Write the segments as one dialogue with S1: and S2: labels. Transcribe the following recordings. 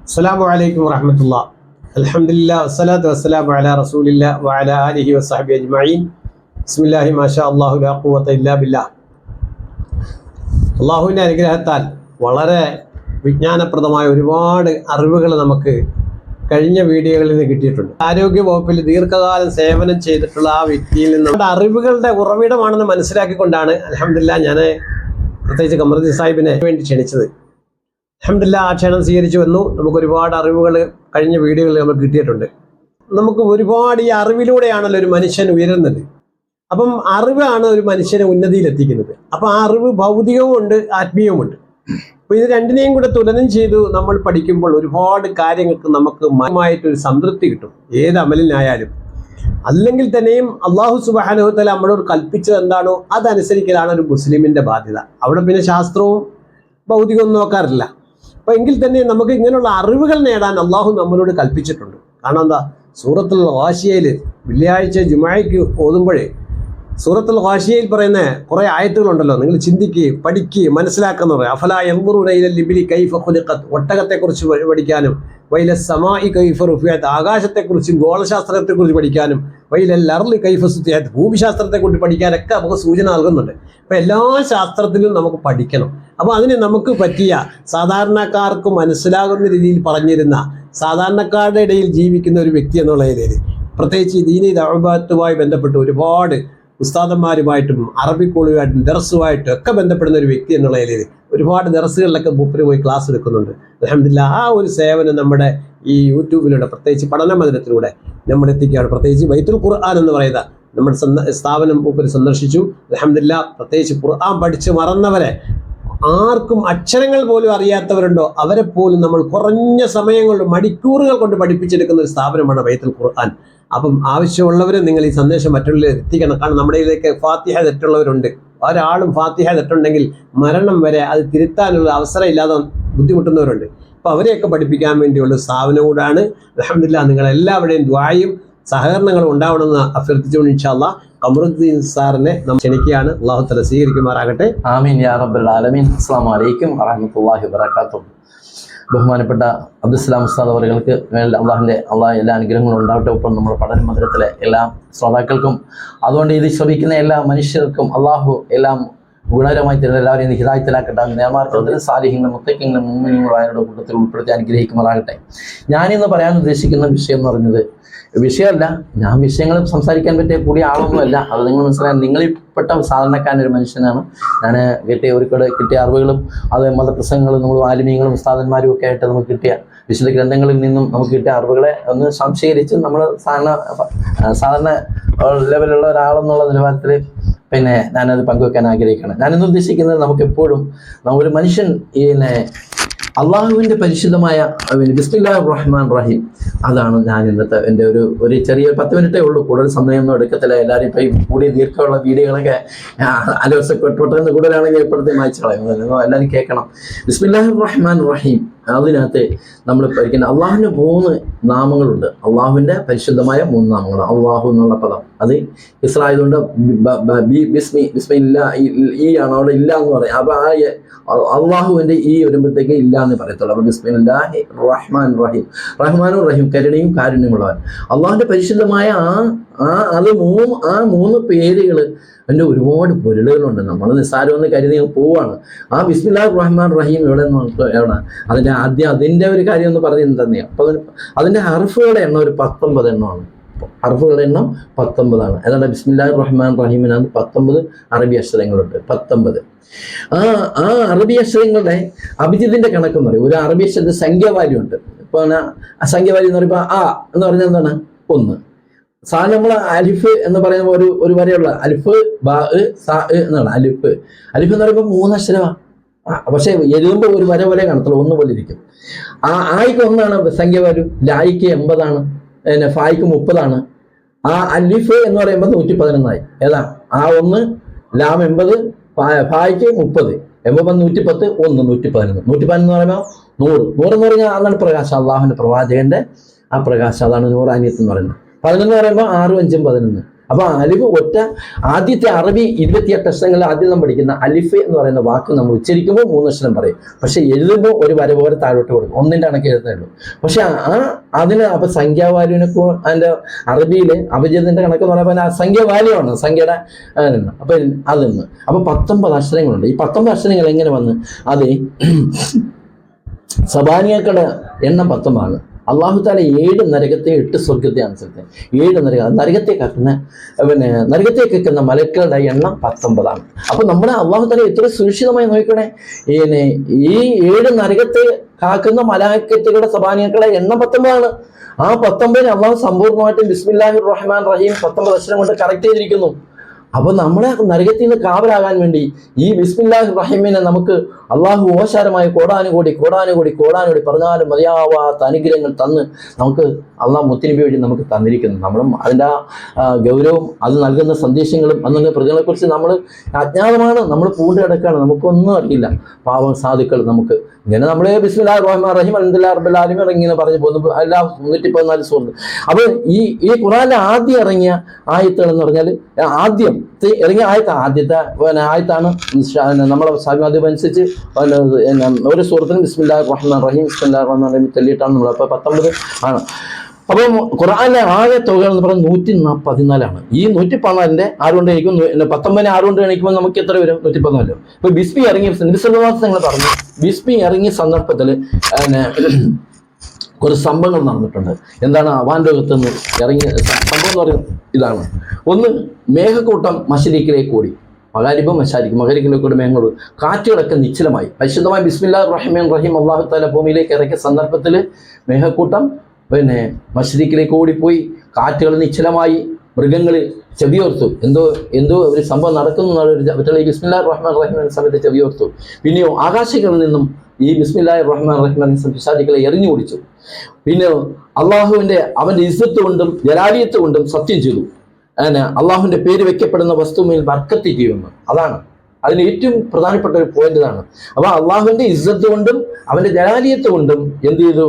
S1: അസ്സലാമു അലൈക്കും വറഹ്മത്തുള്ളാഹി. അൽഹംദുലില്ലാഹി വസ്സലാത്തു വസ്സലാമു അലാ റസൂലില്ലാഹി വഅലാ ആലിഹി വസ്സഹ്ബിഹി അജ്മഈൻ. ബിസ്മില്ലാഹി മാഷാ അല്ലാഹു ലാ ഖുവത ഇല്ലാ ബില്ലാഹ്. അല്ലാഹുവിൻ്റെ അനുഗ്രഹത്താൽ വളരെ വിജ്ഞാനപ്രദമായ ഒരുപാട് അറിവുകൾ നമുക്ക് കഴിഞ്ഞ വീഡിയോകളിൽ നിന്ന് കിട്ടിയിട്ടുണ്ട്. ആരോഗ്യ വകുപ്പിൽ ദീർഘകാലം സേവനം ചെയ്തിട്ടുള്ള ആ വ്യക്തിയിൽ നിന്ന് നമ്മുടെ അറിവുകളുടെ ഉറവിടമാണെന്ന് മനസ്സിലാക്കിക്കൊണ്ടാണ് അൽഹംദുലില്ലാഹ് ഞാൻ പ്രത്യേകിച്ച് ഖമറുദ്ദീൻ സാഹിബിനെ വേണ്ടി ക്ഷണിച്ചത്. അൽഹംദുലില്ലാഹ് ആ ക്ഷണം സ്വീകരിച്ചു വന്നു. നമുക്ക് ഒരുപാട് അറിവുകൾ കഴിഞ്ഞ വീഡിയോകളിൽ നമുക്ക് കിട്ടിയിട്ടുണ്ട്. നമുക്ക് ഒരുപാട് ഈ അറിവിലൂടെയാണല്ലോ ഒരു മനുഷ്യൻ ഉയരുന്നത്. അപ്പം അറിവാണ് ഒരു മനുഷ്യനെ ഉന്നതിയിലെത്തിക്കുന്നത്. അപ്പം ആ അറിവ് ഭൗതികവുമുണ്ട്, ആത്മീയവുമുണ്ട്. അപ്പോൾ ഇത് രണ്ടിനെയും കൂടെ തുലനം ചെയ്തു നമ്മൾ പഠിക്കുമ്പോൾ ഒരുപാട് കാര്യങ്ങൾക്ക് നമുക്ക് മനമായിട്ടൊരു സംതൃപ്തി കിട്ടും. ഏത് അമലിനായാലും അല്ലെങ്കിൽ തന്നെയും അള്ളാഹു സുബ്ഹാനഹു വ തആല നമ്മളോട് കൽപ്പിച്ചത് എന്താണോ അതനുസരിക്കലാണ് ഒരു മുസ്ലിമിൻ്റെ ബാധ്യത. അവിടെ പിന്നെ ശാസ്ത്രവും ഭൗതികമൊന്നും നോക്കാറില്ല. അപ്പോൾ എങ്കിൽ തന്നെ നമുക്ക് ഇങ്ങനെയുള്ള അറിവുകൾ നേടാൻ അള്ളാഹു നമ്മളോട് കൽപ്പിച്ചിട്ടുണ്ട്. കാരണം എന്താ, സൂറത്തുൽ ഗാശിയയിൽ വെള്ളിയാഴ്ച ജുമുഅയ്ക്ക് ഓതുമ്പോഴേ സൂറത്തുൽ ഗാശിയയിൽ പറയുന്ന കുറേ ആയത്തുകളുണ്ടല്ലോ, നിങ്ങൾ ചിന്തിക്കുക, പഠിക്കുക, മനസ്സിലാക്കുന്നത്. അഫലാ യൻദുറൂന ഇലൽ ഇബ്ലി കൈഫ ഖുലിഖത്, ഒട്ടകത്തെക്കുറിച്ച് പഠിക്കാനും, വൈല സമാഇ കൈഫ റുഫിഅത്, ആകാശത്തെക്കുറിച്ചും ഗോളശാസ്ത്രത്തെക്കുറിച്ച് പഠിക്കാനും, വൈലൽ അർളി കൈഫ സുത്തിഅത്, ഭൂമിശാസ്ത്രത്തെക്കുറിച്ച് പഠിക്കാനൊക്കെ നമുക്ക് സൂചന നൽകുന്നുണ്ട്. അപ്പോൾ എല്ലാ ശാസ്ത്രത്തിലും നമുക്ക് പഠിക്കണം. അപ്പോൾ അതിന് നമുക്ക് പറ്റിയ സാധാരണക്കാർക്ക് മനസ്സിലാകുന്ന രീതിയിൽ പറഞ്ഞിരുന്ന, സാധാരണക്കാരുടെ ഇടയിൽ ജീവിക്കുന്ന ഒരു വ്യക്തി എന്നുള്ള നിലയിൽ പ്രത്യേകിച്ച് ദീനി ദഅവത്തുമായി ബന്ധപ്പെട്ട് ഒരുപാട് ഉസ്താദന്മാരുമായിട്ടും അറബിക്കോളുമായിട്ടും ദർസുമായിട്ടും ഒക്കെ ബന്ധപ്പെടുന്ന ഒരു വ്യക്തി എന്നുള്ള നിലയിൽ ഒരുപാട് ദർസുകളിലൊക്കെ മൂപ്പര് പോയി ക്ലാസ് എടുക്കുന്നുണ്ട്. അൽഹംദുലില്ലാഹ് ആ ഒരു സേവനം നമ്മുടെ ഈ യൂട്യൂബിലൂടെ പ്രത്യേകിച്ച് പഠന മന്ദിരത്തിലൂടെ നമ്മൾ എത്തിക്കുകയാണ്. പ്രത്യേകിച്ച് ബൈത്തുൽ ഖുർആൻ എന്ന് പറയുന്ന നമ്മുടെ സ്ഥാപനം മൂപ്പര് സന്ദർശിച്ചു. അൽഹംദുലില്ലാഹ് പ്രത്യേകിച്ച് ഖുർആൻ പഠിച്ച് മറന്നവരെ, ആർക്കും അക്ഷരങ്ങൾ പോലും അറിയാത്തവരുണ്ടോ അവരെ പോലും നമ്മൾ കുറഞ്ഞ സമയം കൊണ്ട്, മണിക്കൂറുകൾ കൊണ്ട് പഠിപ്പിച്ചെടുക്കുന്ന ഒരു സ്ഥാപനമാണ് ബൈത്തുൽ ഖുർആൻ. അപ്പം ആവശ്യമുള്ളവർ നിങ്ങൾ ഈ സന്ദേശം മറ്റുള്ളവർ എത്തിക്കണം. കാരണം നമ്മുടെ ഇതിലേക്ക് ഫാത്തിഹ തെറ്റുള്ളവരുണ്ട്. ഒരാളും ഫാത്തിഹ തെറ്റുണ്ടെങ്കിൽ മരണം വരെ അത് തിരുത്താനുള്ള അവസരം ഇല്ലാതെ ബുദ്ധിമുട്ടുന്നവരുണ്ട്. അപ്പോൾ അവരെയൊക്കെ പഠിപ്പിക്കാൻ വേണ്ടിയുള്ള സ്ഥാപനം കൂടാണ്. അൽഹംദുലില്ലാഹ് നിങ്ങളെല്ലാവരുടെയും ദുആയും സഹകരണങ്ങളും ഉണ്ടാവണമെന്ന് അഭ്യർത്ഥിച്ചുകൊണ്ട് ഇൻഷാ അല്ലാഹ് ഖമറുദ്ദീൻ സാറിനെ നമ്മൾ ക്ഷണിക്കുകയാണ്. അല്ലാഹു തആല സ്വീകരിക്കുമാറാകട്ടെ.
S2: ആമീൻ യാ റബ്ബൽ ആലമീൻ. അസ്സലാമു അലൈക്കും വറഹ്മത്തുള്ളാഹി വബറകാതുഹു. ബഹുമാനപ്പെട്ട അബ്ദുസ്സലാം ഉസ്താദ് അവർക്ക് അള്ളാഹ് എല്ലാ അനുഗ്രഹങ്ങളും ഉണ്ടാവട്ടെ. ഒപ്പം നമ്മുടെ പഠന മന്ദിരത്തിലെ എല്ലാ ശ്രോതാക്കൾക്കും, അതുകൊണ്ട് ഇത് ശ്രമിക്കുന്ന എല്ലാ മനുഷ്യർക്കും അള്ളാഹു എല്ലാം ഗുണകരമായി തരുന്ന എല്ലാവരെയും ഹിദായത്തിലാക്കട്ടെ. നേർമാർഗത്തിലും സാലിഹ്യങ്ങളും മുത്തഖീങ്ങളും മുഅ്മിനീങ്ങളായവരുടെ കൂട്ടത്തിൽ ഉൾപ്പെടുത്തി അനുഗ്രഹിക്കുമാറാകട്ടെ. ഞാനിന്ന് പറയാൻ ഉദ്ദേശിക്കുന്ന വിഷയം എന്ന് പറഞ്ഞത് വിഷയമല്ല, ഞാൻ വിഷയങ്ങൾ സംസാരിക്കാൻ പറ്റിയ കൂടിയ ആളൊന്നുമല്ല. അത് നിങ്ങൾ മനസ്സിലാക്കാൻ, നിങ്ങളിൽപ്പെട്ട സാധാരണക്കാരനൊരു മനുഷ്യനാണ് ഞാൻ. കിട്ടിയ അറിവുകളും അത് മതപ്രസംഗങ്ങളും നമ്മൾ ആലിമീങ്ങളും ഉസ്താദന്മാരും ഒക്കെ ആയിട്ട് നമുക്ക് കിട്ടിയ വിശുദ്ധ ഗ്രന്ഥങ്ങളിൽ നിന്നും നമുക്ക് കിട്ടിയ അറിവുകളെ ഒന്ന് സംശീകരിച്ച് നമ്മൾ സാധാരണ ലെവലുള്ള ഒരാളെന്നുള്ള നിലവാരത്തിൽ ഞാനത് പങ്കുവെക്കാൻ ആഗ്രഹിക്കണം. ഞാനിന്ന് ഉദ്ദേശിക്കുന്നത്, നമുക്കെപ്പോഴും ഒരു മനുഷ്യൻ അള്ളാഹുവിൻ്റെ പരിശുദ്ധമായ ബിസ്മില്ലാഹിർ റഹ്മാനിർ റഹീം, അതാണ് ഞാൻ ഇന്നത്തെ എൻ്റെ ഒരു ചെറിയ 10 മിനിറ്റേ ഉള്ളൂ. കൂടുതൽ സമയമൊന്നും എടുക്കത്തില്ല. എല്ലാവരും ഇപ്പം കൂടിയ ദീർഘമുള്ള വീഡിയോകളൊക്കെ അലോസപ്പെട്ടെന്ന് കൂടുതലാണെങ്കിൽ ഇപ്പോഴത്തെ വായിച്ചു കളയും. എല്ലാവരും കേൾക്കണം. ബിസ്മില്ലാഹിർ റഹ്മാനിർ റഹീം, അതിനകത്ത് നമ്മൾ പഠിക്കുന്ന അള്ളാഹുവിൻ്റെ 3 നാമങ്ങളുണ്ട്. അള്ളാഹുവിൻ്റെ പരിശുദ്ധമായ 3 നാമങ്ങൾ. അള്ളാഹു എന്നുള്ള പദം അത് ഇസ്രായതുകൊണ്ട് ബിസ്മില്ല ഈ ആണ്, അവിടെ ഇല്ല എന്ന് പറയും. അപ്പോൾ അള്ളാഹുവിൻ്റെ ഈ വരുമ്പോഴത്തേക്ക് ഇല്ല എന്ന് പറയത്തുള്ളൂ. അപ്പോൾ ബിസ്മില്ലാഹി റഹ്മാൻ റഹീം, റഹ്മാനും റഹീം, കരുണയും കാരുണ്യമുള്ളവൻ. അള്ളാഹുവിൻ്റെ പരിശുദ്ധമായ അത് 3 പേരുകൾ അതിൻ്റെ ഒരുപാട് പൊരുളുകളുണ്ട്. നമ്മൾ നിസ്സാരമെന്ന് കരുതി പോവാണ്. ആ ബിസ്മില്ലാഹിർ റഹ്മാൻ റഹീം എവിടെ അതിൻ്റെ ഒരു കാര്യം ഒന്ന് പറഞ്ഞു തന്നെയാണ്. അപ്പോൾ അതിൻ്റെ ഹർഫുകളുടെ എണ്ണം ഒരു 19 എണ്ണമാണ്. ഹർഫുകളുടെ എണ്ണം 19 ആണ്. ഏതാണ്ട് ബിസ്മില്ലാഹിർ റഹ്മാൻ റഹീമിനകത്ത് 19 അറബി അക്ഷരങ്ങളുണ്ട്. 19 ആ അറബി അക്ഷരങ്ങളുടെ അഭിജിതിൻ്റെ കണക്കെന്ന് പറയും. ഒരു അറബി അക്ഷരത്തിൽ സംഖ്യാവാല്യുണ്ട്. ഇപ്പോൾ ആ സംഖ്യാവാല്യം എന്ന് പറയുമ്പോൾ ആ എന്ന് പറഞ്ഞാൽ എന്താണ്? 1. സാധാരണ നമ്മൾ അലിഫ് എന്ന് പറയുമ്പോൾ ഒരു വരെയുള്ള അലിഫ് ബാ സാ എന്നാണ്. അലിഫ് എന്ന് പറയുമ്പോൾ 3 അക്ഷരമാണ്. പക്ഷേ എഴുതുമ്പോൾ ഒരു വര പോലെ കാണത്തുള്ളൂ, 1 പോലെ ഇരിക്കും. ആയിക്ക് 1 സംഖ്യാവാല്യു, ലായിക്ക് 80, ഫായിക്ക് 30. ആ അലിഫ് എന്ന് പറയുമ്പോൾ 111 ഏതാ? ആ 1 ലാം 80, ഫായിക്ക് 30, 110, 111. 111 എന്ന് പറയുമ്പോൾ 100 എന്ന് പറഞ്ഞാൽ അതാണ് പ്രകാശം. അള്ളാഹുവിൻ്റെ പ്രവാചകന്റെ ആ പ്രകാശം, അതാണ് നൂറാനിയത്ത് എന്ന് പറയുന്നത്. 11 എന്ന് പറയുമ്പോൾ 6, 5, 11. അപ്പൊ അലിഫ് ഒറ്റ ആദ്യത്തെ അറബി 28 അക്ഷരങ്ങളിൽ ആദ്യം നമ്മൾ പഠിക്കുന്ന അലിഫ് എന്ന് പറയുന്ന വാക്ക് നമ്മൾ ഉച്ചരിക്കുമ്പോൾ 3 അക്ഷരം പറയും. പക്ഷെ എഴുതുമ്പോൾ ഒരു വര പോലെ താഴോട്ട് കൊടുക്കും, 1ന്റെ കണക്ക് എഴുതുന്നുള്ളൂ. പക്ഷെ അതിന് അപ്പൊ സംഖ്യാവാല്യൂവിനൊക്കെ അതിന്റെ അറബിയില് അഭിജിത്തിന്റെ കണക്ക് എന്ന് പറയുമ്പോൾ സംഖ്യാവാല്യമാണ്, സംഖ്യയുടെ അപ്പൊ അതിന്ന്. അപ്പൊ 19 അക്ഷരങ്ങളുണ്ട്. ഈ 19 അക്ഷരങ്ങൾ എങ്ങനെ വന്ന്? അത് സബാനിയാക്കളുടെ എണ്ണം 19. അള്ളാഹു താല 7 നരകത്തെ 8 സ്വർഗത്തെ അനുസരിച്ച് 7 നരകത്തേക്ക് വെക്കുന്ന മലക്കുകളുടെ എണ്ണം 19. അപ്പൊ നമ്മുടെ അള്ളാഹു താല എത്ര സുരക്ഷിതമായി നോക്കണേ. ഈ 7 നരകത്തെ കാക്കുന്ന മലായിക്കത്തുകളുടെ സബാനിയാക്കളുടെ എണ്ണം 19. ആ 19 അള്ളാഹു സമ്പൂർണ്ണമായിട്ടും ബിസ്മില്ലാഹിർ റഹ്മാൻ റഹീം 19 അക്ഷരം കൊണ്ട് കറക്റ്റ് ചെയ്തിരിക്കുന്നു. അപ്പൊ നമ്മളെ നരകത്തിൽ നിന്ന് കാവലാകാൻ വേണ്ടി ഈ ബിസ്മില്ലാഹിർ റഹീമിനെ നമുക്ക് അള്ളാഹു ഓശാരമായ കോടാനുകൂടി പറഞ്ഞാലും മതിയാവാത്ത അനുഗ്രഹങ്ങൾ തന്ന് നമുക്ക് അള്ളാഹ് മുത്തുനബി വഴി നമുക്ക് തന്നിരിക്കുന്നു. നമ്മളും അതിൻ്റെ ഗൗരവം, അത് നൽകുന്ന സന്ദേശങ്ങളും അന്നുള്ള പ്രതികളെക്കുറിച്ച് നമ്മൾ അജ്ഞാതമാണ്, നമ്മൾ പൂണ്ട് കിടക്കുകയാണ്, നമുക്കൊന്നും അറിയില്ല. പാവം സാധുക്കൾ നമുക്ക് ഇങ്ങനെ നമ്മളെ ബിസ്മില്ലാഹിർ റഹ്മാൻ റഹീം അൽഹംദുലില്ലാഹി റബ്ബിൽ ആലമീൻ ഇങ്ങനെ പറഞ്ഞു പോകുന്നു. എല്ലാം 114 സൂറത്ത്. അപ്പൊ ഈ കുർആനിലെ ആദ്യം ഇറങ്ങിയ ആയത്തുകൾ എന്ന് പറഞ്ഞാൽ ആദ്യം ഇറങ്ങിയ ആദ്യത്തെ ആയത്താണ് നമ്മളെ സാധ്യത അനുസരിച്ച് ഒരു സൂറത്തിനും ബിസ്മില്ലാഹിർ റഹ്മാൻ റഹീം ബിസ്മില്ലാഹിർ റഹ്മാൻ റഹീം തെല്ലിയിട്ടാണ് നമ്മൾ. അപ്പൊ 19 ആണ്. അപ്പം ഖുർആനിലെ ആകെ തുക എന്ന് പറയുന്നത് 114. ഈ 114 ആറുകൊണ്ട് കഴിക്കും 19 ആറുകൊണ്ട് കഴിക്കുമ്പോൾ നമുക്ക് എത്ര വരും? 114. ഇപ്പൊ ബിസ്മി ഇറങ്ങിയ നിങ്ങൾ പറഞ്ഞു, ബിസ്മി ഇറങ്ങിയ സന്ദർഭത്തിൽ കുറച്ച് സംഭവങ്ങൾ നടന്നിട്ടുണ്ട്. എന്താണ്? അവാൻ ലോകത്ത് നിന്ന് ഇറങ്ങിയ സംഭവം എന്ന് പറയുന്നത് ഇതാണ്. ഒന്ന്, മേഘക്കൂട്ടം മശരിക്കിലേക്ക് ഓടി. മകരിക്കിലേക്ക് കൂടി മേഘങ്ങൾ, കാറ്റുകളൊക്കെ നിശ്ചലമായി. പരിശുദ്ധമായ ബിസ്മില്ലാഹിർ റഹ്മാനിർ റഹീം അല്ലാഹു തആല ഭൂമിയിലേക്ക് ഇറക്കിയ സന്ദർഭത്തിൽ മേഘക്കൂട്ടം മശരിക്കിലേക്ക് ഓടിപ്പോയി, കാറ്റുകൾ നിശ്ചലമായി, മൃഗങ്ങൾ ചെവിയോർത്തു. എന്തോ ഒരു സംഭവം നടക്കുന്നു. ബിസ്മില്ലാഹിർ റഹ്മാനിർ റഹീം എന്ന സമയത്ത് ചെവിയോർത്തു. പിന്നെയോ ആകാശങ്ങളിൽ നിന്നും ഈ ബിസ്മില്ലാഹിർ റഹ്മാനിർ റഹീം എന്ന പിശാചുക്കളെ എറിഞ്ഞു ഓടിച്ചു. പിന്നെ അവന്റെ ഇസ്സത്ത് കൊണ്ടും ജലാലിയത്ത് കൊണ്ടും സത്യം ചെയ്തു, അള്ളാഹുവിന്റെ പേര് വെക്കപ്പെടുന്ന വസ്തുവിൽ ബർക്കത്ത് ചെയ്യുമെന്ന്. അതാണ് അതിന് ഏറ്റവും പ്രധാനപ്പെട്ട ഒരു പോയിന്റ് ഇതാണ്. അപ്പൊ അള്ളാഹുവിന്റെ ഇസ്സത്ത് കൊണ്ടും അവന്റെ ജലാലിയത്ത് കൊണ്ടും എന്ത് ചെയ്തു?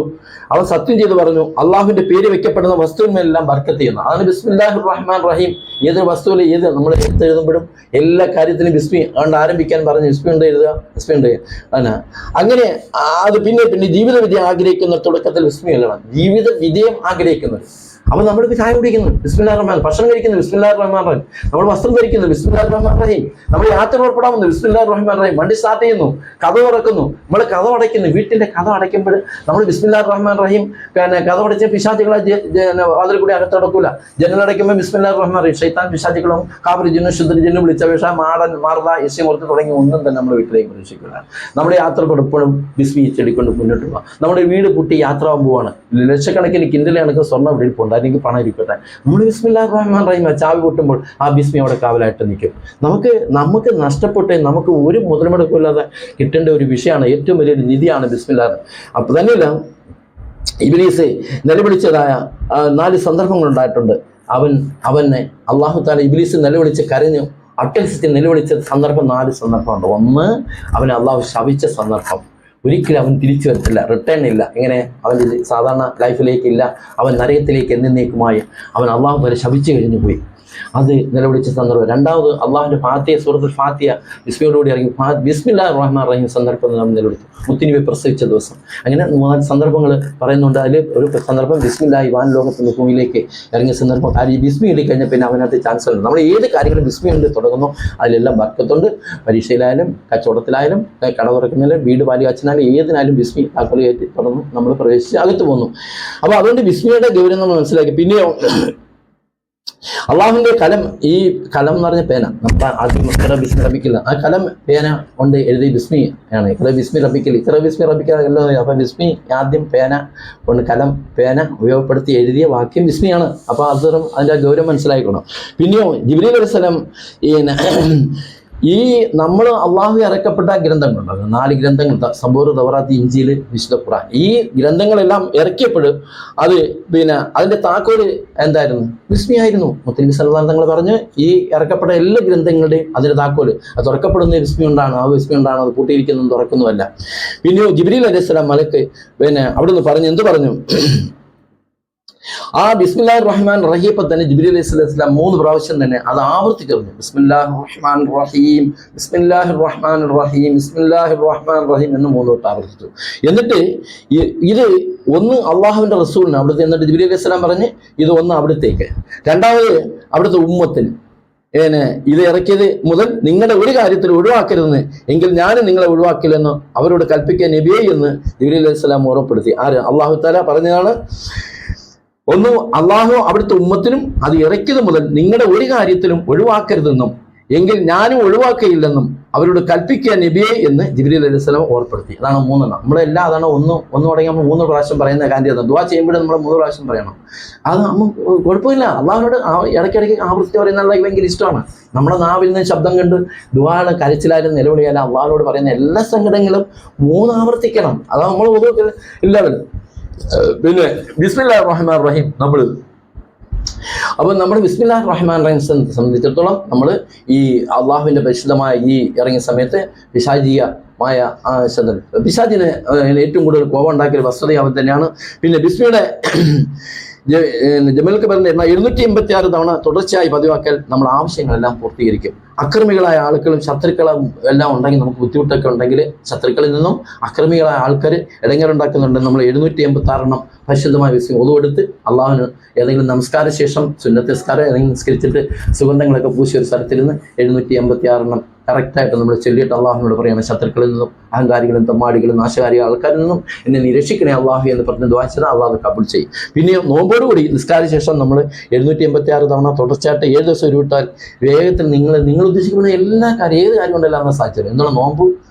S2: അവൻ സത്യം ചെയ്ത് പറഞ്ഞു അള്ളാഹുവിന്റെ പേര് വെക്കപ്പെടുന്ന വസ്തുവിനെല്ലാം ബർക്കത്ത് ചെയ്യുന്നു. അതാണ് ബിസ്മില്ലാഹിർ റഹ്മാൻ റഹീം. ഏതൊരു വസ്തുവിൽ നമ്മൾ എഴുതുമ്പോഴും എല്ലാ കാര്യത്തിനും ബിസ്മി അതുകൊണ്ട് ആരംഭിക്കാൻ പറഞ്ഞു. ബിസ്മി ഉണ്ട് എഴുതുക, ബിസ്മി ഉണ്ട് അങ്ങനെ അത് പിന്നെ ജീവിത വിജയം ആഗ്രഹിക്കുന്ന തുടക്കത്തിൽ ബിസ്മി എഴുതണം. ജീവിത വിജയം ആഗ്രഹിക്കുന്നത്. അപ്പൊ നമ്മളിപ്പോ ചായ കുടിക്കുന്നു ബിസ്മില്ലാഹിർ റഹ്മാൻ, ഭക്ഷണം കഴിക്കുന്നു ബിസ്മില്ലാഹിർ റഹ്മാൻ റഹീം, നമ്മൾ വസ്ത്രം ധരിക്കുന്നു ബിസ്മില്ലാഹിർ റഹ്മാൻ റഹീം, നമ്മൾ യാത്ര പുറപ്പെടാമെന്ന് ബിസ്മില്ലാഹിർ റഹ്മാൻ റഹീം, വണ്ടി സ്റ്റാർട്ട് ചെയ്യുന്നു, കഥ തുറക്കുന്നു, നമ്മൾ കഥ അടയ്ക്കുന്നു, വീട്ടിന്റെ കഥ അടയ്ക്കുമ്പോൾ നമ്മൾ ബിസ്മില്ലാഹിർ റഹ്മാൻ റഹീം. കഥ അടച്ച പിശാചുകളെ അതിൽ കൂടി അകത്തടക്കൂല. ജനലടയ്ക്കുമ്പോൾ ബിസ്മില്ലാഹിർ റഹ്മാൻ റഹീം. ശൈത്താൻ പിശാചുക്കളും കാബരി ജിന്നു ശുദ്ധ ജിന്നു വിളിച്ച വേഷ മാടൻ മാർദ യസ്യമൂർത്തി തുടങ്ങി ഒന്നും തന്നെ നമ്മൾ വീട്ടിലേക്ക് പ്രവേശിക്കില്ല. നമ്മുടെ യാത്ര എപ്പോഴും ബിസ്മി ചെടിക്കൊണ്ട് മുന്നോട്ട് പോകാം. നമ്മുടെ വീട് പൂട്ടി യാത്ര പോവാണ്, ലക്ഷക്കണക്കിന് കിൻഡൽ കണക്ക് സ്വർണ്ണം വീട്ടിൽ പോകണ്ട, അല്ലെങ്കിൽ പണം ഇരിക്കട്ടെ, നമ്മൾ ബിസ്മില്ലാഹിർ റഹ്മാൻ റഹീം ചാവി പൊട്ടുമ്പോൾ ആ ബിസ്മി അവിടെ കാവലായിട്ട് നിൽക്കും. നമുക്ക് നഷ്ടപ്പെട്ട് നമുക്ക് ഒരു മുതൽമുടക്കില്ലാതെ കിട്ടേണ്ട ഒരു വിഷയമാണ്, ഏറ്റവും വലിയൊരു നിധിയാണ് ബിസ്മില്ലാഹ്. അപ്പൊ തന്നെയല്ല ഇബ്ലീസ് നിലവിളിച്ചതായ 4 സന്ദർഭങ്ങൾ ഉണ്ടായിട്ടുണ്ട്. അവനെ അള്ളാഹു തആല ഇബ്ലീസ് നിലവിളിച്ച് കരഞ്ഞു അട്ടഹസിച്ച് നിലവിളിച്ച സന്ദർഭം 4 സന്ദർഭമുണ്ട്. ഒന്ന്, അവനെ അള്ളാഹു ശപിച്ച സന്ദർഭം. ഒരിക്കലും അവൻ തിരിച്ചു വരത്തില്ല, റിട്ടേൺ ഇല്ല. ഇങ്ങനെ അവൻ്റെ സാധാരണ ലൈഫിലേക്കില്ല, അവൻ നരകത്തിലേക്ക് എന്നേക്കുമായി അവൻ അള്ളാഹു വരെ ശപിച്ചു കഴിഞ്ഞു പോയി. അത് നിലവിളിച്ച സന്ദർഭം. രണ്ടാമത് അള്ളാഹുവിൻ്റെ ഫാത്തിഹ, സൂറത്തുൽ ഫാത്തിഹ ബിസ്മിയോടുകൂടി ഇറങ്ങി ബിസ്മില്ലാഹിർ റഹ്മാൻ റഹീം സന്ദർഭം നാം നിലവിളിച്ചു. മുത്തുനബി പ്രസവിച്ച ദിവസം. അങ്ങനെ 3 സന്ദർഭങ്ങൾ പറയുന്നുണ്ട്. അതിൽ ഒരു സന്ദർഭം ബിസ്മില്ലാഹി വാൻ ലോകത്തുനിന്ന് ഭൂമിയിലേക്ക് ഇറങ്ങിയ സന്ദർഭം. ആ ബിസ്മി ഇടി കഴിഞ്ഞാൽ പിന്നെ അവനകത്ത് ചാൻസ് ഉണ്ട്. നമ്മൾ ഏത് കാര്യങ്ങളും ബിസ്മി കൊണ്ട് തുടങ്ങുന്നു അതിലെല്ലാം ബർക്കത്തുണ്ട്. പരീക്ഷയിലായാലും കച്ചവടത്തിലായാലും കട തുറക്കുന്നതിലും വീട് പാലി കാച്ചിനാലും ഏതിനായാലും ബിസ്മി താക്കോൽ കയറ്റി തുടർന്ന് നമ്മൾ പ്രവേശിച്ച് അകത്ത് പോകുന്നു. അപ്പോൾ അതുകൊണ്ട് ബിസ്മിയുടെ ഗൗരവം നമ്മൾ മനസ്സിലാക്കി. പിന്നെയോ അള്ളാഹുവിന്റെ കലം, ഈ കലം എന്ന് പറഞ്ഞ പേന, നമുക്ക് ആദ്യം ഇഖ്റ ബിസ്മി റബ്ബിക്കൽ, ആ കലം പേന കൊണ്ട് എഴുതി ബിസ്മി ആണ്. ഇഖ്റ ബിസ്മി റബ്ബിക്കൽ, ഇഖ്റ ബിസ്മി റബ്ബിക്കൽ എല്ലാം. അപ്പൊ ബിസ്മി ആദ്യം പേന കൊണ്ട് കലം പേന ഉപയോഗപ്പെടുത്തി എഴുതിയ വാക്യം ബിസ്മിയാണ്. അപ്പൊ അതും അതിന്റെ ഗൗരവം മനസ്സിലാക്കണം. പിന്നെയോ ജിബ്രീൽ അലൈഹിസ്സലാം ഈ നമ്മൾ അള്ളാഹു ഇറക്കപ്പെട്ട ഗ്രന്ഥങ്ങളുണ്ട്, 4 ഗ്രന്ഥങ്ങൾ, സബൂർ, തൗറാത്ത്, ഇഞ്ചീൽ, വിശുദ്ധ ഖുർആൻ. ഈ ഗ്രന്ഥങ്ങളെല്ലാം ഇറക്കിയപ്പോൾ അത് അതിന്റെ താക്കോല് എന്തായിരുന്നു? ബിസ്മി ആയിരുന്നു. മുത്തനബി സല്ലല്ലാഹു അലൈഹി വസല്ലം പറഞ്ഞ് ഈ ഇറക്കപ്പെട്ട എല്ലാ ഗ്രന്ഥങ്ങളുടെയും അതിന്റെ താക്കോല് അത് തുറക്കപ്പെടുന്ന ബിസ്മി കൊണ്ടാണ്. ആ ബിസ്മി കൊണ്ടാണ് അത് പൂട്ടിയിരിക്കുന്നതും തുറക്കുന്നുമല്ല. പിന്നെയോ ജിബ്രീൽ അലൈഹിസ്സലാം മലക്ക് അവിടുന്ന് പറഞ്ഞു, എന്ത് പറഞ്ഞു? ആ ബിസ്മില്ലാഹിർ റഹ്മാൻ റഹീം ഇപ്പൊ തന്നെ ജിബ്രീൽ അലൈഹി സ്വലാം 3 പ്രാവശ്യം തന്നെ അത് ആവർത്തിച്ചിരുന്നു. ബിസ്മില്ലാഹിർ റഹ്മാൻ റഹീം, ബിസ്മില്ലാഹിർ റഹ്മാൻ റഹീം, ബിസ്മില്ലാഹിർ റഹ്മാൻ റഹീം എന്ന് 3 വട്ടം ആവർത്തിച്ചു. എന്നിട്ട് ഇത് ഒന്ന് അള്ളാഹുവിന്റെ റസൂലിന് അവിടുത്തെ, എന്നിട്ട് ജിബ്രീൽ അലൈഹി സ്വലാം പറഞ്ഞ് ഇത് ഒന്ന് അവിടത്തേക്ക്, രണ്ടാമത് അവിടുത്തെ ഉമ്മത്തിന് ഇത് ഇറക്കിയത് മുതൽ നിങ്ങളുടെ ഒരു കാര്യത്തിൽ ഒഴിവാക്കരുതെന്ന്, എങ്കിൽ ഞാനും നിങ്ങളെ ഒഴിവാക്കില്ലെന്ന് അവരോട് കൽപ്പിക്കാൻ നബിയെ എന്ന് ജിബ്രീൽ അലൈഹി സ്വലാം ഓർമ്മപ്പെടുത്തി. ആര്? അള്ളാഹു തആല പറഞ്ഞതാണ്, ഒന്ന് അള്ളാഹു അവിടുത്തെ ഉമ്മത്തിനും അത് ഇറക്കിയത് മുതൽ നിങ്ങളുടെ ഒരു കാര്യത്തിലും ഒഴിവാക്കരുതെന്നും, എങ്കിൽ ഞാനും ഒഴിവാക്കുകയില്ലെന്നും അവരോട് കൽപ്പിക്കുക നബിയെ എന്ന് ജിബ്രീൽ അലൈഹി സ്വലാം ഓർപ്പെടുത്തി. അതാണ് 3. നമ്മളെല്ലാം അതാണ് ഒന്ന് തുടങ്ങി നമ്മൾ 3 പ്രാവശ്യം പറയുന്ന കാര്യം. ദുആ ചെയ്യുമ്പോഴും നമ്മൾ 3 പ്രാവശ്യം പറയണം. അത് കുഴപ്പമില്ല. അള്ളാഹുനോട് ഇടയ്ക്കിടയ്ക്ക് ആവർത്തിച്ച് പറയുന്നത് ഭയങ്കര ഇഷ്ടമാണ്. നമ്മുടെ നാവിൽ നിന്ന് ശബ്ദം കണ്ട് ദുആയുടെ കരച്ചിലായാലും നിലവിളിയാലും അള്ളാഹുനോട് പറയുന്ന എല്ലാ സങ്കടങ്ങളും 3 ആവർത്തിക്കണം. അതാണ് നമ്മൾ എല്ലാവരും. പിന്നെ ബിസ്മില്ലാഹിർ റഹ്മാനിർ റഹീം നമ്മൾ അപ്പോൾ നമ്മൾ ബിസ്മില്ലാഹിർ റഹ്മാനിർ റഹീം സംബന്ധിച്ചിടത്തോളം നമ്മൾ ഈ അള്ളാഹുവിൻ്റെ പരിശുദ്ധമായ ഈ ഇറങ്ങിയ സമയത്ത് പിശാചികമായ പിശാചിന് ഏറ്റവും കൂടുതൽ കോപം ഉണ്ടാക്കിയ വസ്തുത അവൻ തന്നെയാണ്. പിന്നെ ബിസ്മിയുടെ ജമൽ കബറിന്റെ 786 തവണ തുടർച്ചയായി പതിവാക്കൽ നമ്മൾ ആവശ്യങ്ങളെല്ലാം പൂർത്തീകരിക്കും. അക്രമികളായ ആളുകളും ശത്രുക്കളും എല്ലാം ഉണ്ടെങ്കിൽ, നമുക്ക് ബുദ്ധിമുട്ടൊക്കെ ഉണ്ടെങ്കിൽ ശത്രുക്കളിൽ നിന്നും അക്രമികളായ ആൾക്കാർ ഇടങ്ങേറുണ്ടാക്കുന്നുണ്ട്. നമ്മൾ 786 പരിശുദ്ധമായ വിസ്മയം ഒതുവെടുത്ത് അള്ളാഹുവിന് ഏതെങ്കിലും നമസ്കാര ശേഷം സുന്നത്ത് നിസ്കാരം ഏതെങ്കിലും നിസ്കരിച്ചിട്ട് സുഗന്ധങ്ങളൊക്കെ പൂശി ഒരു സ്ഥലത്തിരുന്ന് 786 കറക്റ്റായിട്ട് നമ്മൾ ചൊല്ലിയിട്ട് അള്ളാഹുവിനോട് പറയണം, ശത്രുക്കളിൽ നിന്നും അഹങ്കാരികളും തെമ്മാടികളും നാശകാരികളും ആൾക്കാരിൽ നിന്നും എന്നെ നിരക്ഷിക്കണേ അള്ളാഹു എന്ന് പറഞ്ഞ് ദുആ ചെയ്താൽ അള്ളാഹു കബൂൽ ചെയ്യും. പിന്നെ നോമ്പോടുകൂടി നിസ്കാര ശേഷം നമ്മൾ 786 തവണ തുടർച്ചയായിട്ട് 7 ദിവസം ഉരുവിട്ടാൽ വേഗത്തിൽ നിങ്ങൾ ഉദ്ദേശിക്കുന്ന എല്ലാ കാര്യം, ഏത് കാര്യം കൊണ്ടെല്ലാം നമ്മൾ സാധിച്ചത്. എന്താണ് നോമ്പ്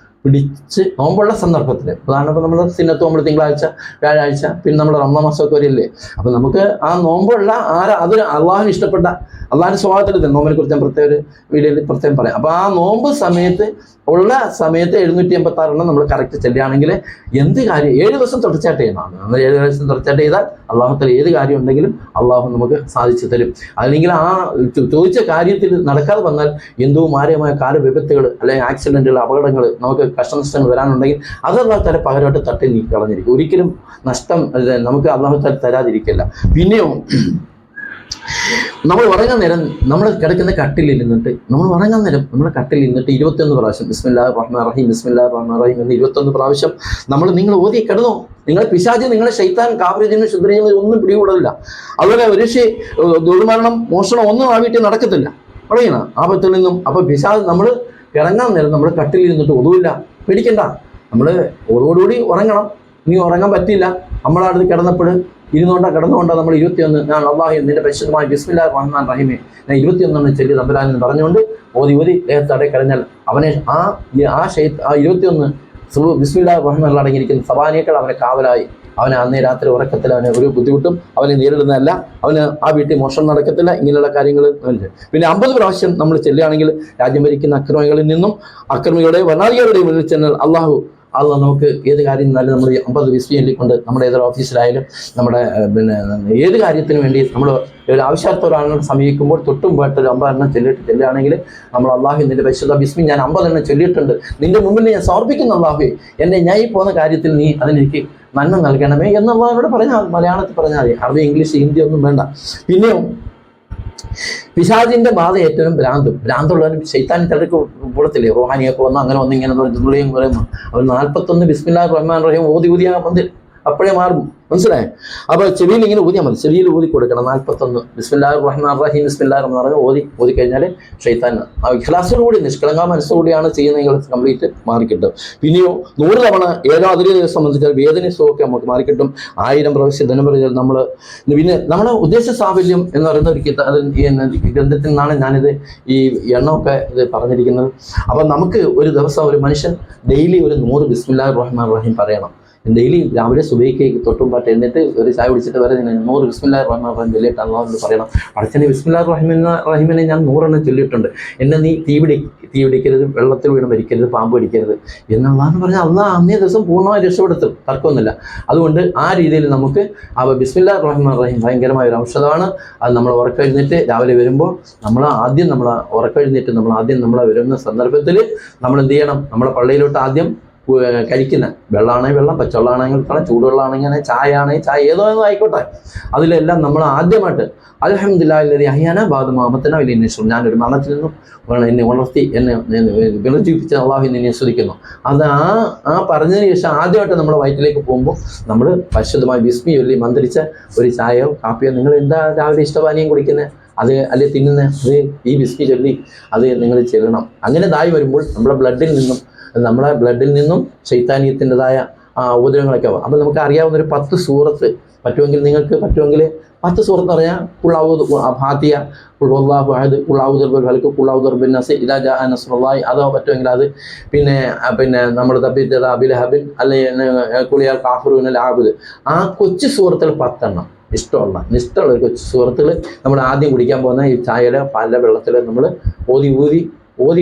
S2: പിടിച്ച് നോമ്പുള്ള സന്ദർഭത്തിൽ, ഉദാഹരണം നമ്മൾ സിന്നത്ത് നമ്മൾ തിങ്കളാഴ്ച വ്യാഴാഴ്ച പിന്നെ നമ്മൾ റമദാൻ മാസമൊക്കെ വരില്ലേ, അപ്പം നമുക്ക് ആ നോമ്പുള്ള അത് അള്ളാഹുവിന് ഇഷ്ടപ്പെട്ട അള്ളാഹിന്റെ സ്വഭാവത്തിൽ നോമ്പിനെ കുറിച്ച് ഞാൻ പ്രത്യേക ഒരു വീഡിയോയിൽ പ്രത്യേകം പറയാം. അപ്പോൾ ആ നോമ്പ് സമയത്ത് 786 നമ്മൾ കറക്റ്റ് ചെല്ലുകയാണെങ്കിൽ എന്ത് കാര്യം 7 ദിവസം തുടർച്ചയായിട്ട് ചെയ്യണം. നമ്മൾ 7 ദിവസം തുടർച്ചയായിട്ട് ചെയ്താൽ അള്ളാഹുത്തിൽ ഏത് കാര്യം ഉണ്ടെങ്കിലും അള്ളാഹു നമുക്ക് സാധിച്ചു തരും. അല്ലെങ്കിൽ ആ ചോദിച്ച കാര്യത്തിൽ നടക്കാതെ വന്നാൽ എന്തോ മാരകമായ വിപത്തുകൾ അല്ലെങ്കിൽ ആക്സിഡന്റുകൾ, അപകടങ്ങൾ, നമുക്ക് കഷ്ടനഷ്ടങ്ങൾ വരാനുണ്ടെങ്കിൽ അത് അള്ളാഹുത്താല പകരമായിട്ട് തട്ടി നീക്കി കളഞ്ഞിരിക്കും. ഒരിക്കലും നഷ്ടം നമുക്ക് അള്ളാഹുത്താല തരാതിരിക്കില്ല. പിന്നെയോ നമ്മൾ ഉറങ്ങാൻ നേരം നമ്മൾ കിടക്കുന്ന കട്ടിലിൽ നിന്നിട്ട് നമ്മൾ കട്ടിലിൽ നിന്നിട്ട് 21 പ്രാവശ്യം ബിസ്മില്ലാഹിർ റഹ്മാനിർ റഹീം, ബിസ്മില്ലാഹിർ റഹ്മാനിർ റഹീം എന്ന് 21 പ്രാവശ്യം നിങ്ങൾ ഓതി കിടന്നോ. നിങ്ങളെ പിശാച്, നിങ്ങളെ ശൈത്താൻ, കാവ്യജനും ശുദ്രജനും ഒന്നും പിടികൂടില്ല. അതുപോലെ ഒരു ദുർമരണം, മോഷണം ഒന്നും ആ വീട്ടിൽ നടക്കത്തില്ല. പറയണ ആപത്തിൽ നിന്നും. അപ്പൊ പിശാച് നമ്മൾ കിടങ്ങാൻ നേരം നമ്മൾ കട്ടിലിൽ നിന്നിട്ട് ഒതുവില്ല, പേടിക്കണ്ട. നമ്മൾ ഓടോടുകൂടി ഉറങ്ങണം. ഇനി ഉറങ്ങാൻ പറ്റില്ല, നമ്മളടുത്ത് കിടന്നപ്പോൾ കിടന്നുകൊണ്ടാണ് നമ്മൾ 21 ഞാൻ അള്ളാഹു നിന്റെ പരിശുദ്ധമായ ബിസ്മില്ലാഹിർ റഹ്മാനിർ റഹീം 21 ചൊല്ലി തമ്പുരാനെന്ന് പറഞ്ഞുകൊണ്ട് ഓതി ദേഹത്തടെ കഴിഞ്ഞാൽ അവനെ ആ 21 ബിസ്മില്ലാഹിർ റഹ്മാനിൽ അടങ്ങിയിരിക്കുന്ന സബാനിയേക്കാൾ അവനെ കാവലായി. അവന് അന്നേ രാത്രി ഉറക്കത്തിൽ അവന് ഒരു ബുദ്ധിമുട്ടും അവനെ നേരിടുന്നതല്ല. അവന് ആ വീട്ടിൽ മോഷണം നടക്കത്തില്ല. ഇങ്ങനെയുള്ള കാര്യങ്ങൾ ഉണ്ട്. പിന്നെ 50 പ്രാവശ്യം നമ്മൾ ചെല്ലുകയാണെങ്കിൽ രാജ്യം ഭരിക്കുന്ന അക്രമികളിൽ നിന്നും അക്രമികളുടെ വനാധികാരികളുടെ മുന്നിൽ ചെന്നാൽ അള്ളാഹു നമുക്ക് ഏത് കാര്യം എന്നാലും നമ്മൾ 50 ബിസ്മില്ലി കൊണ്ട് നമ്മുടെ ഏതൊരു ഓഫീസിലായാലും നമ്മുടെ ഏത് കാര്യത്തിന് വേണ്ടി നമ്മൾ ഒരു ആവശ്യാർത്ഥ ഒരാളിനെ സമീപിക്കുമ്പോൾ തൊട്ടുമ്പോയിട്ട് ഒരു 50 ചെല്ലുകയാണെങ്കിൽ നമ്മൾ അള്ളാഹു നിന്റെ പരിശുദ്ധ ബിസ്മി ഞാൻ 50 ചൊല്ലിയിട്ടുണ്ട്, നിന്റെ മുമ്പിൽ ഞാൻ സമർപ്പിക്കുന്ന അള്ളാഹു എന്നെ ഞാൻ ഈ പോകുന്ന കാര്യത്തിൽ നീ അതിനെനിക്ക് നന്മ നൽകണമേ എന്നുള്ളവരോട് പറഞ്ഞാൽ മലയാളത്തിൽ പറഞ്ഞാൽ മതി. അറബി, ഇംഗ്ലീഷ്, ഹിന്ദി ഒന്നും വേണ്ട. പിന്നെയോ പിശാചിന്റെ ബാധ ഏറ്റവും ഭ്രാന്തുള്ളവനും ശൈത്താൻ തിരക്ക് കൂടത്തില്ലേ, റോഹാനിയൊക്കെ വന്നു അങ്ങനെ വന്ന് ഇങ്ങനെ തുള്ളിയും പറയുന്നു. അവർ 41 ബിസ്മില്ലാഹിർ റഹ്മാനിർ റഹീം ഓതി അപ്പോഴേ മാറും. മനസ്സിലായോ? അപ്പോൾ ചെവിയിൽ ഇങ്ങനെ ഊതിയാൽ മതി. ചെവിയിൽ ഊതി കൊടുക്കണം 41 ബിസ്മില്ലാഹിർ റഹ്മാനിർ റഹീം ബിസ്മില്ലാഹിർ റഹ്മാനിർ റഹീം ഓതി കഴിഞ്ഞാൽ ഷൈത്താൻ ഇഖ്ലാസോടുകൂടി നിഷ്കളങ്ക മനസ്സോടുകൂടിയാണ് ചെയ്യുന്നതെങ്കിൽ കംപ്ലീറ്റ് മാറിക്കിട്ടും. പിന്നെയോ 100 തവണ ഏതോ അതിനെ സംബന്ധിച്ചാൽ വേദന സുഖമൊക്കെ നമുക്ക് മാറിക്കിട്ടും. 1000 പ്രാവശ്യം ധനം പറഞ്ഞാൽ നമ്മൾ പിന്നെ നമ്മുടെ ഉദ്ദേശ സാഫല്യം എന്ന് പറയുന്ന ഒരു ഗ്രന്ഥത്തിൽ നിന്നാണ് ഞാനിത് ഈ എണ്ണമൊക്കെ ഇത് പറഞ്ഞിരിക്കുന്നത്. അപ്പം നമുക്ക് ഒരു ദിവസം ഒരു മനുഷ്യൻ ഡെയിലി ഒരു 100 ബിസ്മില്ലാഹിർ റഹ്മാനിർ റഹീം പറയണം. ഡെയിലി രാവിലെ സുബഹിക്ക് തൊട്ടുമ്പാട്ട് എന്നിട്ട് ഒരു ചായ കുടിച്ചിട്ട് വരെ 100 ബിസ്മില്ലാഹിർ റഹ്മാനിർ റഹീം ചൊല്ലിയിട്ട് അള്ളാഹുവിനോട് പറയണം, പഠിച്ചനെ ബിസ്മില്ലാഹിർ റഹീമിനെ ഞാൻ 100 ചൊല്ലിയിട്ടുണ്ട്, എന്നെ നീ തീ പിടിക്കരുത്, വെള്ളത്തിൽ വീണ് മരിക്കരുത്, പാമ്പ് പിടിക്കരുത് എന്നുള്ളതെന്ന് പറഞ്ഞാൽ അള്ളാഹ് അന്നേ ദിവസം പൂർണ്ണമായി രക്ഷപ്പെടുത്തും, തർക്കമൊന്നുമില്ല. അതുകൊണ്ട് ആ രീതിയിൽ നമുക്ക് ബിസ്മില്ലാഹിർ റഹ്മാനിർ റഹീം ഭയങ്കരമായ ഒരു ഔഷധമാണ്. അത് നമ്മൾ ഉറക്കെഴുന്നേറ്റ് രാവിലെ വരുമ്പോൾ നമ്മൾ ഉറക്കെഴുന്നേറ്റ് നമ്മൾ വരുന്ന സന്ദർഭത്തിൽ നമ്മൾ എന്ത് ചെയ്യണം, നമ്മളെ പള്ളിയിലോട്ട് ആദ്യം കഴിക്കുന്ന വെള്ളമാണെങ്കിൽ വെള്ളം, പച്ചവെള്ളമാണെങ്കിൽ വെള്ളം, ചൂടുവെള്ളമാണെങ്കിൽ ചായ ആണെങ്കിൽ ചായ, ഏതോ ആയിക്കോട്ടെ, അതിലെല്ലാം നമ്മൾ ആദ്യമായിട്ട് അൽഹംദുലില്ലാഹി അഹ്യാനാ ബഅദ മാ അമതനാ വഇലൈഹി നുശൂർ, ഞാനൊരു മരണത്തിൽ നിന്നും എന്നെ ഉണർത്തി എന്നെ പുനർജീവിപ്പിച്ച അള്ളാഹുവിനെ ഞാൻ സ്തുതിക്കുന്നു. അത് ആ പറഞ്ഞതിന് ശേഷം ആദ്യമായിട്ട് നമ്മുടെ വയറ്റിലേക്ക് പോകുമ്പോൾ നമ്മൾ പരിശുദ്ധമായി ബിസ്മി ചൊല്ലി മന്ത്രിച്ച ഒരു ചായയോ കാപ്പിയോ, നിങ്ങൾ എന്താ രാവിലെ ഇഷ്ടപാനീയം കുടിക്കുന്നത് അത് അല്ലെ തിന്നുന്നത്, അത് ഈ ബിസ്മി ചൊല്ലി അത് നിങ്ങൾ ചെല്ലണം. അങ്ങനെ ഇതായി വരുമ്പോൾ നമ്മുടെ ബ്ലഡിൽ നിന്നും ശൈത്താനീയത്തിൻ്റെതായ ഉപദ്രവങ്ങളൊക്കെ ആവും. അപ്പം നമുക്ക് അറിയാവുന്ന ഒരു 10 സൂറത്ത് നിങ്ങൾക്ക് പറ്റുമെങ്കിൽ 10 സൂറത്ത് പറയാം. ഫാത്തിഹ, ഖുൽ ഹുവല്ലാഹു അഹദ്, ഖുൽ അഊദു ബിറബ്ബിൽ ഫലഖ്, ഖുൽ അഊദു ബിറബ്ബിൻ നാസ്, ഇദാ ജാഅ നസ്റുല്ലാഹി, അതോ പറ്റുമെങ്കിൽ അത് പിന്നെ നമ്മൾ തബ്ബിത് യദാ അബീ ലഹബിൻ അല്ലെങ്കിൽ ഖുൽ യാ കാഫിറൂനൽ ആബിദ്, ആ കൊച്ചു സൂറത്തുകൾ 10 എണ്ണം ഇഷ്ടമുള്ള ഒരു കൊച്ചു സൂറത്തുകൾ നമ്മൾ ആദ്യം കുടിക്കാൻ പോകുന്ന ഈ ചായയിലെ പാലിലെ വെള്ളത്തിൽ നമ്മൾ ഓതി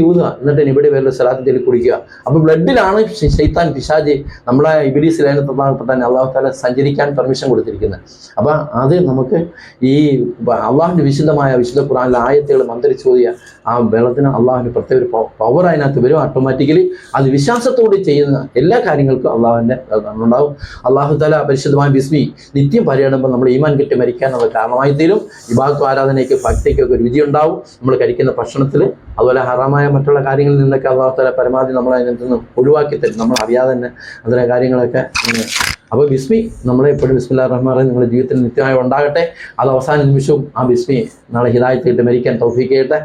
S2: ഊതുക. എന്നിട്ട് ഇവിടെ വേറെ സ്ഥലത്തിൽ കുടിക്കുക. അപ്പോൾ ബ്ലഡിലാണ് ശൈത്താൻ പിശാചി നമ്മളെ ഇബ്ലീസ് ലഅനത്തുള്ളാഹി അല്ലാഹു തആല സഞ്ചരിക്കാൻ പെർമിഷൻ കൊടുത്തിരിക്കുന്നത്. അപ്പോൾ അത് നമുക്ക് ഈ അള്ളാഹുവിൻ്റെ വിശുദ്ധ ഖുർആനിലെ ആയത്തുകൾ മന്ത്രിച്ചോദിയ ആ വെള്ളത്തിന് അള്ളാഹുവിന് പ്രത്യേക ഒരു പവർ അതിനകത്ത് വരും. ഓട്ടോമാറ്റിക്കലി അത് വിശ്വാസത്തോടെ ചെയ്യുന്ന എല്ലാ കാര്യങ്ങൾക്കും അള്ളാഹുവിൻ്റെ ഉണ്ടാവും. അള്ളാഹു തആല പരിശുദ്ധമായ ബിസ്മി നിത്യം പറയുമ്പോൾ നമ്മൾ ഈമാൻ കിട്ടി മരിക്കാനുള്ള കാരണമായി തീരും. ഇബാദത്ത് ആരാധനയ്ക്ക് ഭക്തിക്കൊക്കെ ഒരു വിധി ഉണ്ടാവും. നമ്മൾ കഴിക്കുന്ന ഭക്ഷണത്തിൽ അതുപോലെ ഹറാമായ മറ്റുള്ള കാര്യങ്ങളിൽ നിന്നൊക്കെ അള്ളാഹു തആല പരമാവധി നമ്മൾ അതിനകത്ത് നിന്ന് ഒഴിവാക്കി തരും, നമ്മൾ അറിയാതെ തന്നെ അതിലെ കാര്യങ്ങളൊക്കെ. അപ്പോൾ ബിസ്മി നമ്മളെ എപ്പോഴും ബിസ്മില്ലാഹിർ റഹ്മാനിർ റഹീം നിങ്ങളുടെ ജീവിതത്തിൽ നിത്യമായി ഉണ്ടാകട്ടെ. അത് അവസാന നിമിഷവും ആ ബിസ്മി നാളെ ഹിദായത്തിട്ട് മരിക്കാൻ തൗഫീഖ് ചെയ്യട്ടെ.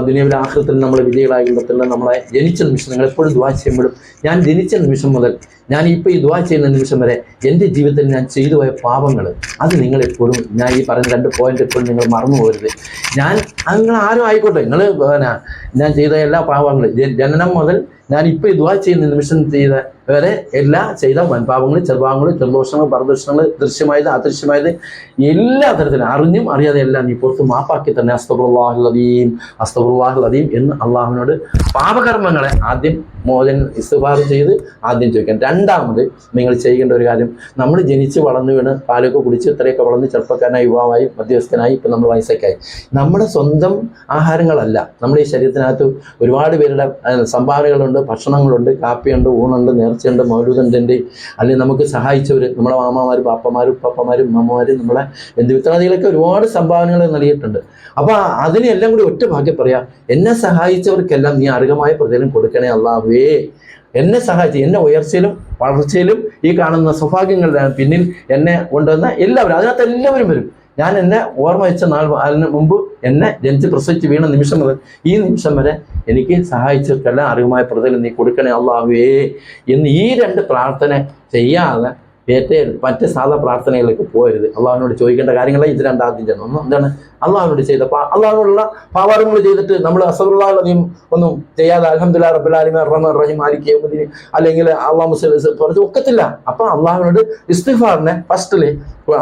S2: ദുനിയാവിലെ ആഖിറത്തിൽ നമ്മൾ വിജയികളായി കൊണ്ടെത്തുന്ന നമ്മളെ ജനിച്ച നിമിഷം നിങ്ങൾ എപ്പോഴും ദുആ ചെയ്യുമ്പോഴും, ഞാൻ ജനിച്ച നിമിഷം മുതൽ ഞാൻ ഇപ്പോൾ ഈ ദുആ ചെയ്യുന്ന നിമിഷം വരെ എൻ്റെ ജീവിതത്തിൽ ഞാൻ ചെയ്തു പോയ പാപങ്ങൾ, അത് നിങ്ങളെപ്പോഴും ഞാൻ ഈ പറയുന്ന 2 പോയിന്റ് എപ്പോഴും നിങ്ങൾ മറന്നു പോകരുത്. നിങ്ങൾ ആരും ആയിക്കോട്ടെ, ഞാൻ ചെയ്ത എല്ലാ പാപങ്ങളും ജനനം മുതൽ ഞാൻ ഇപ്പോൾ ഈ ദുആ ചെയ്യുന്ന നിമിഷം ചെയ്ത വരെ ചെയ്ത വൻപാപങ്ങളും ചെറുപാപങ്ങളും ചെറുദോഷങ്ങൾ പരദോഷങ്ങൾ ദൃശ്യമായത് അദൃശ്യമായത് എല്ലാ തരത്തിലും അറിഞ്ഞും അറിയാതെ എല്ലാം നീ പുറത്ത് മാപ്പാക്കി തന്നെ അസ്തഗ്ഫിറുല്ലാഹൽ അദീം എന്ന് അള്ളാഹുവിനോട് പാപകർമ്മങ്ങളെ ആദ്യം ഇസ്തിഗ്ഫാർ ചെയ്ത് ആദ്യം ചോദിക്കാം. രണ്ടാമത് നിങ്ങൾ ചെയ്യേണ്ട ഒരു കാര്യം, നമ്മൾ ജനിച്ച് വളർന്നു വീണ് പാലൊക്കെ കുടിച്ച് ഇത്രയൊക്കെ വളർന്ന് ചെറുപ്പക്കാരനായി യുവാവായി മധ്യവസ്ഥനായി ഇപ്പം നമ്മൾ വയസ്സൊക്കെയായി, നമ്മുടെ സ്വന്തം ആഹാരങ്ങളല്ല, നമ്മുടെ ഈ ശരീരത്തിനകത്ത് ഒരുപാട് പേരുടെ സംഭാവനകളുണ്ട്, ഭക്ഷണങ്ങളുണ്ട്, കാപ്പിയുണ്ട്, ഊണുണ്ട്, നേർച്ചയുണ്ട്, മൗലൂദുണ്ട്, അല്ലെങ്കിൽ നമുക്ക് സഹായിച്ചവർ നമ്മളെ മാമാമാരും പാപ്പമാരും ഉപ്പമാരും അമ്മമാരും നമ്മളെ ബന്ധുമിത്രാദികളൊക്കെ ഒരുപാട് സംഭാവനകൾ നൽകിയിട്ടുണ്ട്. അപ്പോൾ അതിനെല്ലാം കൂടി ഒറ്റ ഭാഗ്യം പറയാം, എന്നെ സഹായിച്ചവർക്കെല്ലാം നീ അർഹമായ പ്രതിഫലം കൊടുക്കണേ അല്ലാഹുവേ. എന്നെ സഹായിച്ച് എന്നെ ഉയർച്ചയിലും വളർച്ചയിലും ഈ കാണുന്ന സൗഭാഗ്യങ്ങളുടെ പിന്നിൽ എന്നെ കൊണ്ടുവന്ന എല്ലാവരും, അതിനകത്ത് എല്ലാവരും വരും. ഞാൻ എന്നെ ഓർമ്മ വെച്ച അതിന് മുമ്പ് എന്നെ ജനിച്ച് പ്രസവിച്ച് വീണ നിമിഷം മുതൽ ഈ നിമിഷം വരെ എനിക്ക് സഹായിച്ചവർക്കെല്ലാം അറിവുമായ പ്രതിഫലം നീ കൊടുക്കണേ അല്ലാഹുവേ എന്ന് ഈ 2 പ്രാർത്ഥന ചെയ്യാതെ മറ്റ് സാധാ പ്രാർത്ഥനകളിലേക്ക് പോകരുത്. അള്ളാഹുവിനോട് ചോദിക്കേണ്ട കാര്യങ്ങളെ ഇത് 2 ആദ്യം ചെയ്യണം. ഒന്ന് എന്താണ്, അള്ളാഹുവിനോട് ചെയ്ത അള്ളാഹുവിനുള്ള പാപങ്ങൾ ചെയ്തിട്ട് നമ്മൾ അസ്തഗ്ഫിറുല്ലാഹൽ അദീം ഒന്നും ചെയ്യാതെ അൽഹംദുലില്ലാഹി റബ്ബിൽ ആലമീൻ റഹ്മാനിർ റഹീം മാലികി യൗമിദ്ദീൻ അല്ലെങ്കിൽ അല്ലാഹു പറഞ്ഞു ഒക്കത്തില്ല. അപ്പം അള്ളാഹുവിനോട് ഇസ്തിഗ്ഫാറിനെ ഫസ്റ്റില്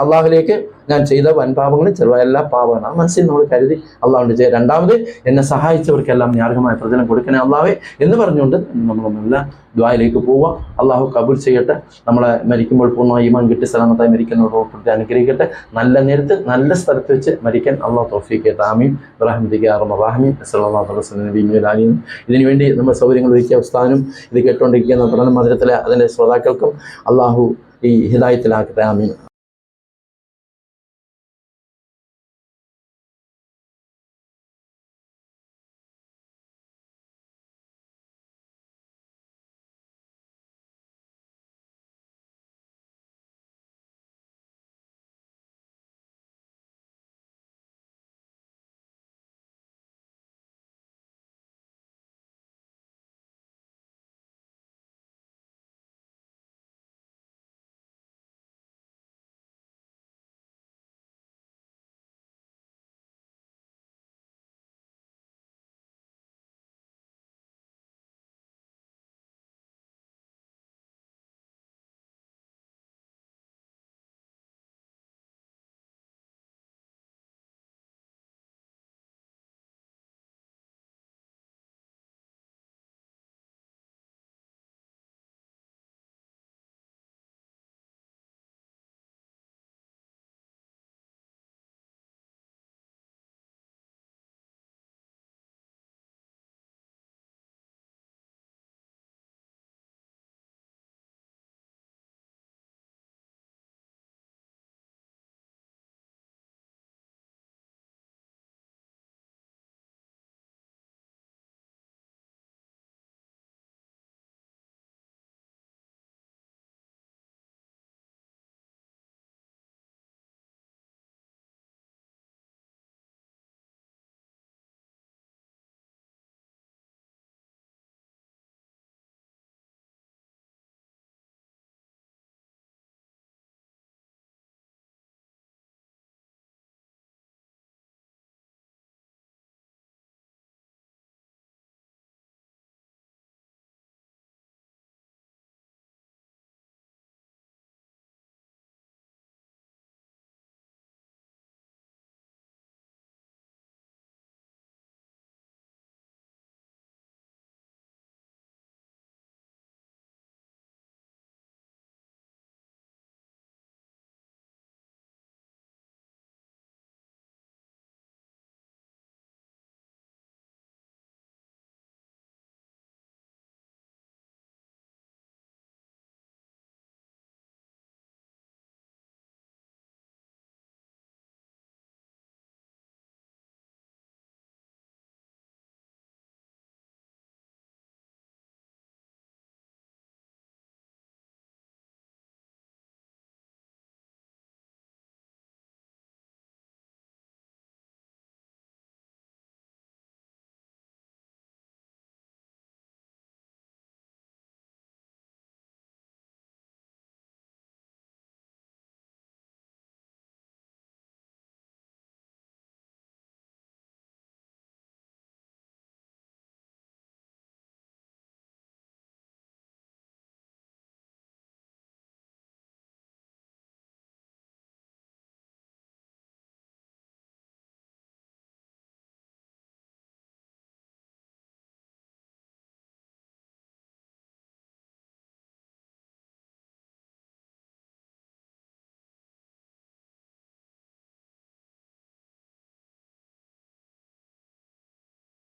S2: അള്ളാഹുലേക്ക് ഞാൻ ചെയ്ത വൻപാപങ്ങളും ചെറുതായ എല്ലാ പാപമാണ് ആ മനസ്സിൽ നമ്മൾ കരുതി അള്ളാഹുവിൻ്റെ ചെയ്യുക. രണ്ടാമത് എന്നെ സഹായിച്ചവർക്കെല്ലാം നീ അർഹമായ പ്രതിഫലം കൊടുക്കണേ അള്ളാഹേ എന്ന് പറഞ്ഞുകൊണ്ട് നമ്മളെല്ലാം ദുആയിലേക്ക് പോവുക. അള്ളാഹു കബൂൽ ചെയ്യട്ടെ. നമ്മളെ മരിക്കുമ്പോൾ പൂർണ്ണ ഈമാൻ കിട്ടി സലാമത്തായി മരിക്കുന്നവരോട് അനുഗ്രഹിക്കട്ടെ. നല്ല നേരത്ത് നല്ല സ്ഥലത്ത് വെച്ച് മരിക്കാൻ അള്ളാഹു തൗഫീഖ് ചെയ്യട്ടെ. ആമീൻ ബിറഹ്മതിക യാ അർഹമർ റഹീം. സല്ലല്ലാഹു അലൈഹി വസല്ലം. ഇതിനുവേണ്ടി നമ്മൾ സൗകര്യങ്ങൾ ഒരുക്കിയ ഉസ്താദിനും ഇത് കേട്ടുകൊണ്ടിരിക്കുന്ന പഠന മന്ദിരത്തിലെ അതിൻ്റെ ശ്രോതാക്കൾക്കും അള്ളാഹു ഈ ഹിദായത്തിലാക്കട്ടെ. ആമീൻ.